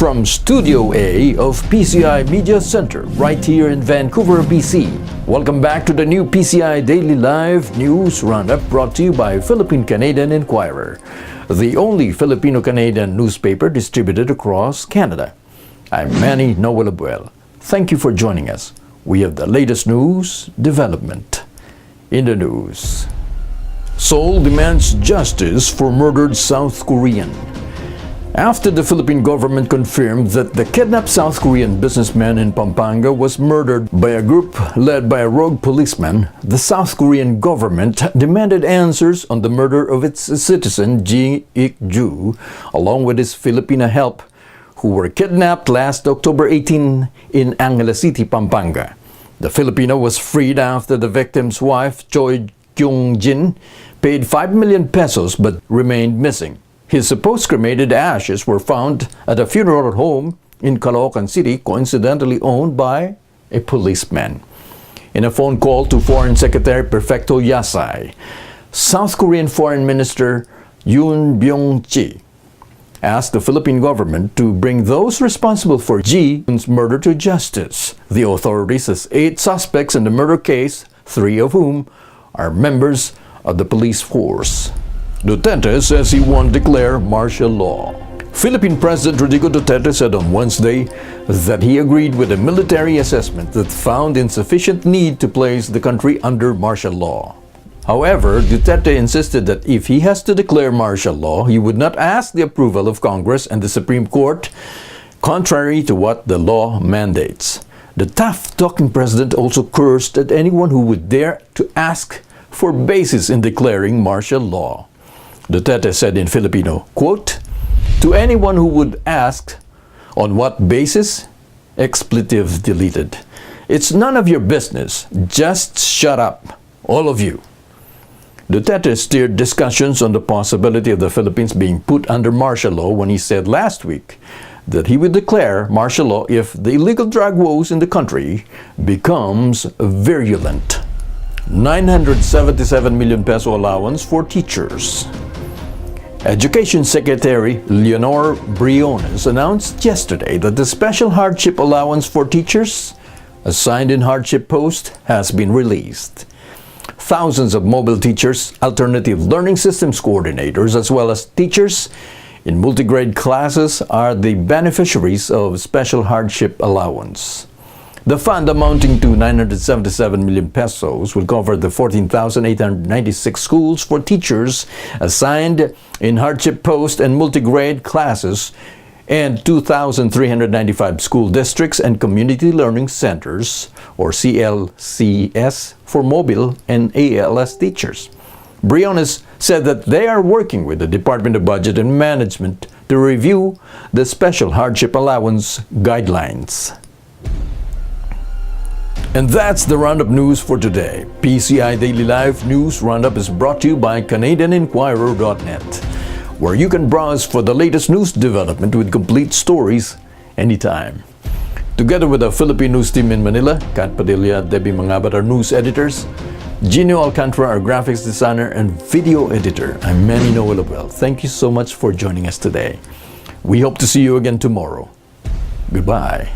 From Studio A of PCI Media Center, right here in Vancouver, BC. Welcome back to the new PCI Daily Live News Roundup brought to you by Philippine-Canadian Inquirer, the only Filipino-Canadian newspaper distributed across Canada. I'm Manny Noel Abuel. Thank you for joining us. We have the latest news development. In the news, Seoul demands justice for murdered South Korean. After the Philippine government confirmed that the kidnapped South Korean businessman in Pampanga was murdered by a group led by a rogue policeman, the South Korean government demanded answers on the murder of its citizen Ji Ik-ju, along with his Filipina help, who were kidnapped last October 18 in Angeles City, Pampanga. The Filipino was freed after the victim's wife, Choi Kyung-jin, paid 5 million pesos but remained missing. His supposed cremated ashes were found at a funeral home in Caloocan City, coincidentally owned by a policeman. In a phone call to Foreign Secretary Perfecto Yasai, South Korean Foreign Minister Yoon Byung-chi asked the Philippine government to bring those responsible for Ji's murder to justice. The authorities says 8 suspects in the murder case, 3 of whom are members of the police force. Duterte says he won't declare martial law. Philippine President Rodrigo Duterte said on Wednesday that he agreed with a military assessment that found insufficient need to place the country under martial law. However, Duterte insisted that if he has to declare martial law, he would not ask the approval of Congress and the Supreme Court, contrary to what the law mandates. The tough-talking president also cursed at anyone who would dare to ask for basis in declaring martial law. Duterte said in Filipino, quote, "To anyone who would ask, on what basis? Expletive deleted. It's none of your business. Just shut up, all of you." Duterte steered discussions on the possibility of the Philippines being put under martial law when he said last week that he would declare martial law if the illegal drug woes in the country becomes virulent. 977 million peso allowance for teachers. Education Secretary Leonor Briones announced yesterday that the special hardship allowance for teachers assigned in hardship post has been released. Thousands of mobile teachers, alternative learning systems coordinators, as well as teachers in multigrade classes are the beneficiaries of special hardship allowance. The fund, amounting to 977 million pesos, will cover the 14,896 schools for teachers assigned in hardship post and multigrade classes and 2,395 school districts and community learning centers, or CLCS, for mobile and ALS teachers. Briones said that they are working with the Department of Budget and Management to review the special hardship allowance guidelines. And that's the Roundup News for today. PCI Daily Live News Roundup is brought to you by CanadianInquirer.net, where you can browse for the latest news development with complete stories anytime. Together with our Philippine news team in Manila, Kat Padilla, Debbie Mangabat, our news editors, Gino Alcantara, our graphics designer and video editor, I'm Manny Noel Abuel. Thank you so much for joining us today. We hope to see you again tomorrow. Goodbye.